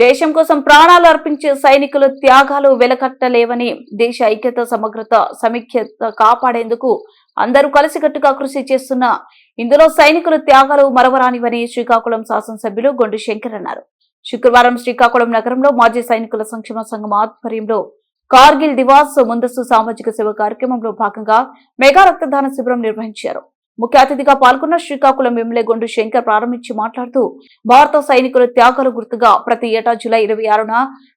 దేశం కోసం ప్రాణాలు అర్పించే సైనికుల త్యాగాలు వెలకట్టలేవని, దేశ ఐక్యత, సమగ్రత, సమైక్యత కాపాడేందుకు అందరూ కలిసికట్టుగా కృషి చేస్తున్న ఇందులో సైనికుల త్యాగాలు మరవరానివని శ్రీకాకుళం శాసనసభ్యులు గొండు శంకర్ అన్నారు. శుక్రవారం శ్రీకాకుళం నగరంలో మాజీ సైనికుల సంక్షేమ సంఘం ఆధ్వర్యంలో కార్గిల్ దివాస్ ముందస్తు సామాజిక సేవ కార్యక్రమంలో భాగంగా మెగా రక్తదాన శిబిరం నిర్వహించారు. ముఖ్య అతిథిగా పాల్గొన్న శ్రీకాకుళం ఎమ్మెల్యే గొండు శంకర్ ప్రారంభించి మాట్లాడుతూ, భారత సైనికుల త్యాగాల గుర్తుగా ప్రతి ఏటా జూలై 26న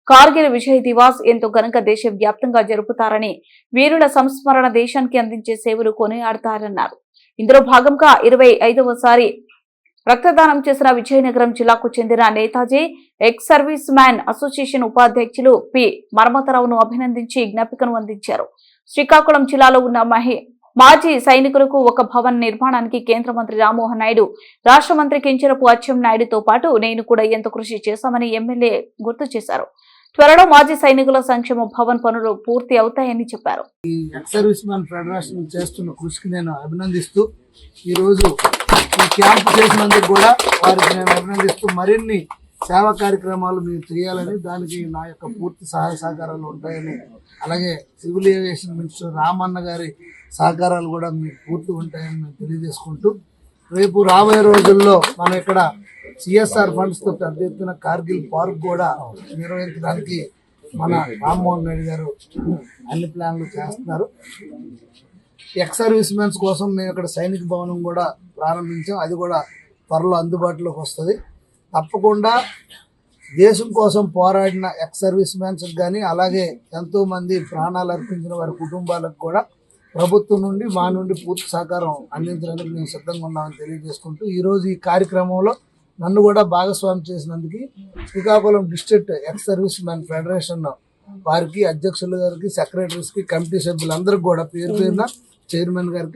కార్గిల్ విజయ్ దివాస్ ఎంతో ఘనంగా దేశవ్యాప్తంగా జరుపుతారని, వీరుల సంస్మరణ దేశానికి అందించే సేవలు కొనియాడతారన్నారు. ఇందులో భాగంగా 25వసారి రక్తదానం చేసిన విజయనగరం జిల్లాకు చెందిన Netaji ex service man association ఉపాధ్యక్షులు పి మరమతరావును అభినందించి జ్ఞాపికను అందించారు. శ్రీకాకుళం జిల్లాలో ఉన్న మాజీ సైనికులకు ఒక భవన నిర్మాణానికి కేంద్ర మంత్రి రామ్మోహన్ నాయుడు, రాష్ట్ర మంత్రి కించరపు అచ్చెన్నాయుడుతో పాటు నేను కూడా ఎంతో కృషి చేశామని ఎమ్మెల్యే గుర్తు చేశారు. త్వరలో మాజీ సైనికుల సంక్షేమ భవన్ పనులు పూర్తి అవుతాయని చెప్పారు. ఫెడరేషన్ చేస్తున్న కృషికి నేను అభినందిస్తూ, ఈ రోజు ఈ క్యాంప్ చేసినందుకు కూడా వారికి నేను అభినందిస్తూ, మరిన్ని సేవా కార్యక్రమాలు మీరు చేయాలని, దానికి నా యొక్క పూర్తి సహాయ సహకారాలు ఉంటాయని, అలాగే సివిల్ ఏవియేషన్ మినిస్టర్ రామన్న గారి సహకారాలు కూడా మీకు పూర్తి ఉంటాయని మేము తెలియజేసుకుంటూ, రేపు రాబోయే రోజుల్లో మనం ఇక్కడ సిఎస్ఆర్ ఫండ్స్తో పెద్ద ఎత్తున కార్గిల్ పార్క్ కూడా నిర్వహించడానికి మన రామ్మోహన్ నాయుడు గారు అన్ని ప్లాన్లు చేస్తున్నారు. ఎక్స్ సర్వీస్ మెన్స్ కోసం మేము ఇక్కడ సైనిక భవనం కూడా ప్రారంభించాం. అది కూడా త్వరలో అందుబాటులోకి వస్తుంది. తప్పకుండా దేశం కోసం పోరాడిన ఎక్స్ సర్వీస్ మెన్స్ కానీ, అలాగే ఎంతోమంది ప్రాణాలు అర్పించిన వారి కుటుంబాలకు కూడా ప్రభుత్వం నుండి మా నుండి పూర్తి సహకారం అందించడానికి మేము సిద్ధంగా ఉన్నామని తెలియజేసుకుంటూ, ఈరోజు ఈ కార్యక్రమంలో నన్ను కూడా భాగస్వామి చేసినందుకు Srikakulam district ex service men federation వారికి, అధ్యక్షుల గారికి, సెక్రటరీస్కి, కమిటీ సభ్యులందరికీ కూడా పేరు పేరున చైర్మన్ గారికి